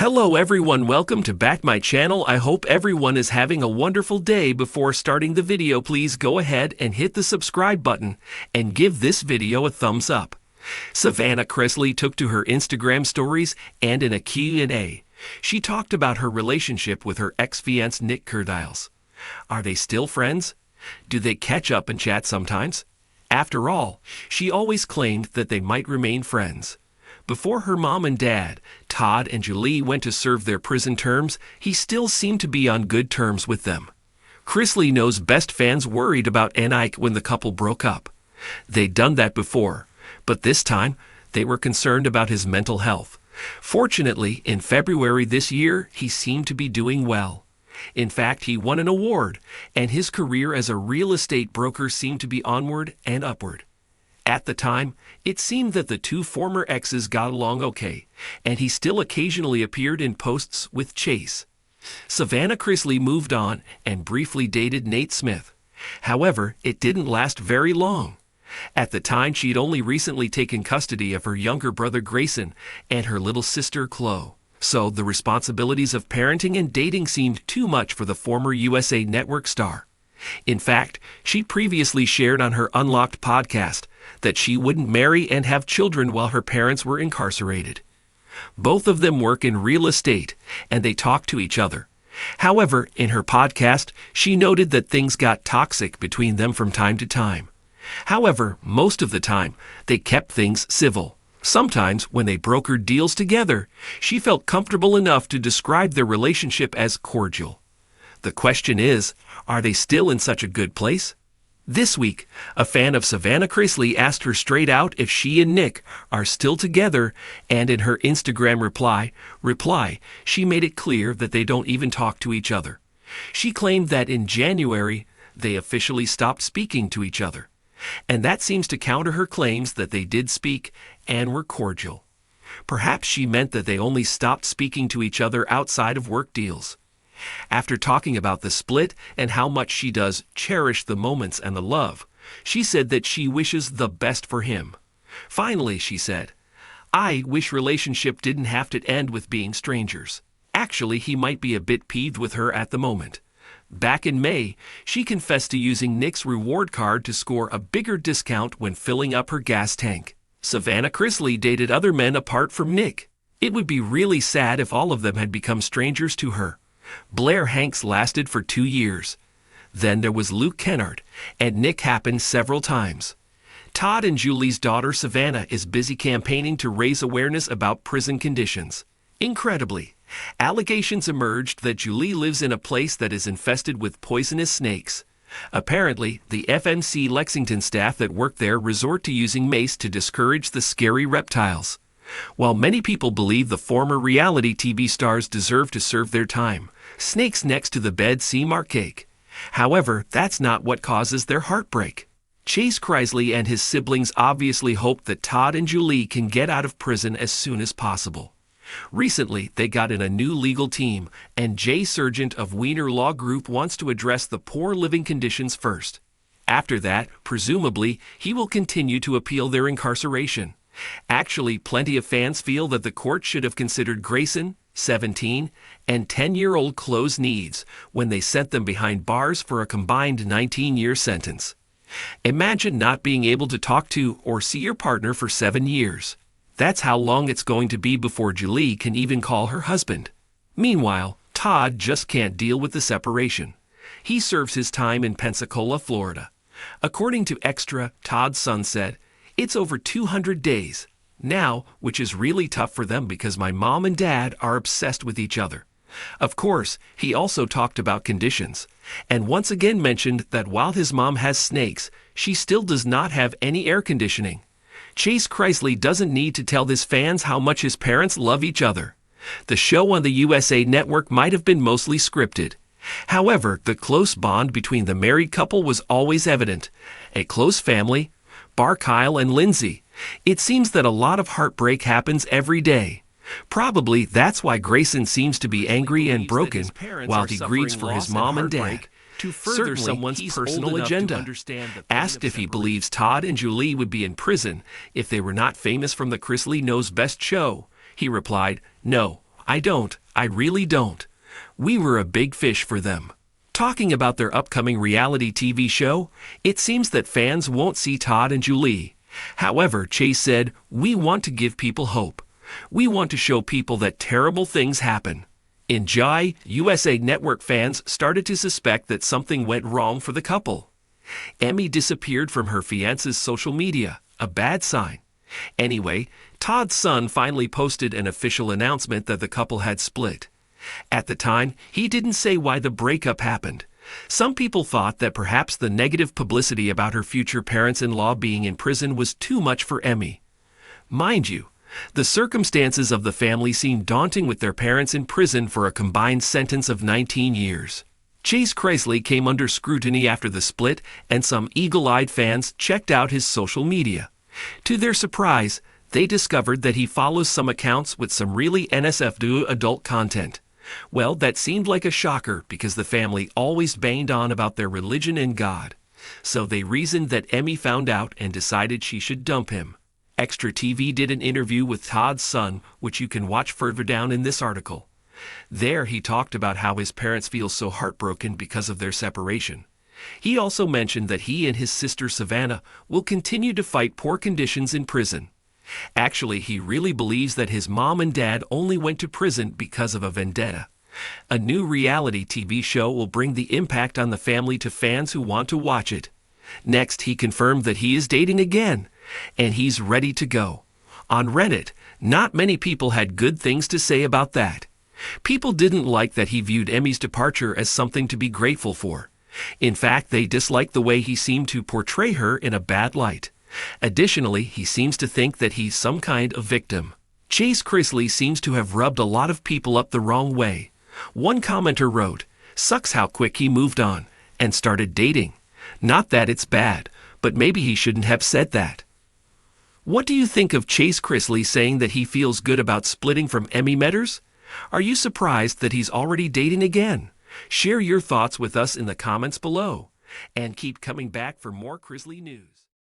Hello everyone, welcome to back my channel. I hope everyone is having a wonderful day. Before starting the video, please go ahead and hit the subscribe button and give this video a thumbs up. Savannah Chrisley took to her Instagram stories and in a Q&A, she talked about her relationship with her ex-fiancé Nic Kerdiles. Are they still friends? Do they catch up and chat sometimes? After all, she always claimed that they might remain friends. Before her mom and dad, Todd and Julie, went to serve their prison terms, he still seemed to be on good terms with them. Chrisley knows best fans worried about Nic when the couple broke up. They'd done that before, but this time they were concerned about his mental health. Fortunately, in February this year, he seemed to be doing well. In fact, he won an award, and his career as a real estate broker seemed to be onward and upward. At the time, it seemed that the two former exes got along okay, and he still occasionally appeared in posts with Chase. Savannah Chrisley moved on and briefly dated Nate Smith. However, it didn't last very long. At the time, she'd only recently taken custody of her younger brother Grayson and her little sister Chloe. So the responsibilities of parenting and dating seemed too much for the former USA Network star. In fact, she previously shared on her Unlocked podcast that she wouldn't marry and have children while her parents were incarcerated. Both of them work in real estate, and they talk to each other. However, in her podcast, she noted that things got toxic between them from time to time. However, most of the time, they kept things civil. Sometimes, when they brokered deals together, she felt comfortable enough to describe their relationship as cordial. The question is, are they still in such a good place? This week, a fan of Savannah Chrisley asked her straight out if she and Nic are still together, and in her Instagram reply, she made it clear that they don't even talk to each other. She claimed that in January, they officially stopped speaking to each other. And that seems to counter her claims that they did speak and were cordial. Perhaps she meant that they only stopped speaking to each other outside of work deals. After talking about the split and how much she does cherish the moments and the love, she said that she wishes the best for him. Finally, she said, "I wish relationship didn't have to end with being strangers." Actually, he might be a bit peeved with her at the moment. Back in May, she confessed to using Nic's reward card to score a bigger discount when filling up her gas tank. Savannah Chrisley dated other men apart from Nic. It would be really sad if all of them had become strangers to her. Blair Hanks lasted for 2 years. Then there was Luke Kennard, and Nic happened several times. Todd and Julie's daughter Savannah is busy campaigning to raise awareness about prison conditions. Incredibly, allegations emerged that Julie lives in a place that is infested with poisonous snakes. Apparently, the FMC Lexington staff that work there resort to using mace to discourage the scary reptiles. While many people believe the former reality TV stars deserve to serve their time, snakes next to the bed seem archaic. However, that's not what causes their heartbreak. Chase Chrisley and his siblings obviously hope that Todd and Julie can get out of prison as soon as possible. Recently, they got in a new legal team, and Jay Sargent of Wiener Law Group wants to address the poor living conditions first. After that, presumably, he will continue to appeal their incarceration. Actually, plenty of fans feel that the court should have considered Grayson, 17, and 10-year-old Chloe's needs when they sent them behind bars for a combined 19-year sentence. Imagine not being able to talk to or see your partner for 7 years. That's how long it's going to be before Julie can even call her husband. Meanwhile, Todd just can't deal with the separation. He serves his time in Pensacola, Florida. According to Extra, Todd's son said, "It's over 200 days now, which is really tough for them because my mom and dad are obsessed with each other." Of course, he also talked about conditions, and once again mentioned that while his mom has snakes, she still does not have any air conditioning. Chase Chrisley doesn't need to tell his fans how much his parents love each other. The show on the USA Network might have been mostly scripted. However, the close bond between the married couple was always evident. A close family, bar Kyle and Lindsay. It seems that a lot of heartbreak happens every day. Probably that's why Grayson seems to be angry and broken while he grieves for his mom and dad. To further someone's personal agenda. Asked if he believes Todd and Julie would be in prison if they were not famous from the Chrisley Knows Best show, he replied, "No, I really don't. We were a big fish for them. Talking about their upcoming reality TV show, it seems that fans won't see Todd and Julie. However, Chase said, "We want to give people hope. We want to show people that terrible things happen." In July, USA Network fans started to suspect that something went wrong for the couple. Emmy disappeared from her fiancé's social media, a bad sign. Anyway, Todd's son finally posted an official announcement that the couple had split. At the time, he didn't say why the breakup happened. Some people thought that perhaps the negative publicity about her future parents-in-law being in prison was too much for Emmy. Mind you, the circumstances of the family seemed daunting with their parents in prison for a combined sentence of 19 years. Chase Chrisley came under scrutiny after the split, and some eagle-eyed fans checked out his social media. To their surprise, they discovered that he follows some accounts with some really NSFW adult content. Well, that seemed like a shocker because the family always banged on about their religion and God. So they reasoned that Emmy found out and decided she should dump him. Extra TV did an interview with Todd's son, which you can watch further down in this article. There he talked about how his parents feel so heartbroken because of their separation. He also mentioned that he and his sister Savannah will continue to fight poor conditions in prison. Actually, he really believes that his mom and dad only went to prison because of a vendetta. A new reality TV show will bring the impact on the family to fans who want to watch it. Next, he confirmed that he is dating again, and he's ready to go. On Reddit, not many people had good things to say about that. People didn't like that he viewed Emmy's departure as something to be grateful for. In fact, they disliked the way he seemed to portray her in a bad light. Additionally, he seems to think that he's some kind of victim. Chase Chrisley seems to have rubbed a lot of people up the wrong way. One commenter wrote, "Sucks how quick he moved on and started dating. Not that it's bad, but maybe he shouldn't have said that." What do you think of Chase Chrisley saying that he feels good about splitting from Emmy Metters? Are you surprised that he's already dating again? Share your thoughts with us in the comments below. And keep coming back for more Chrisley news.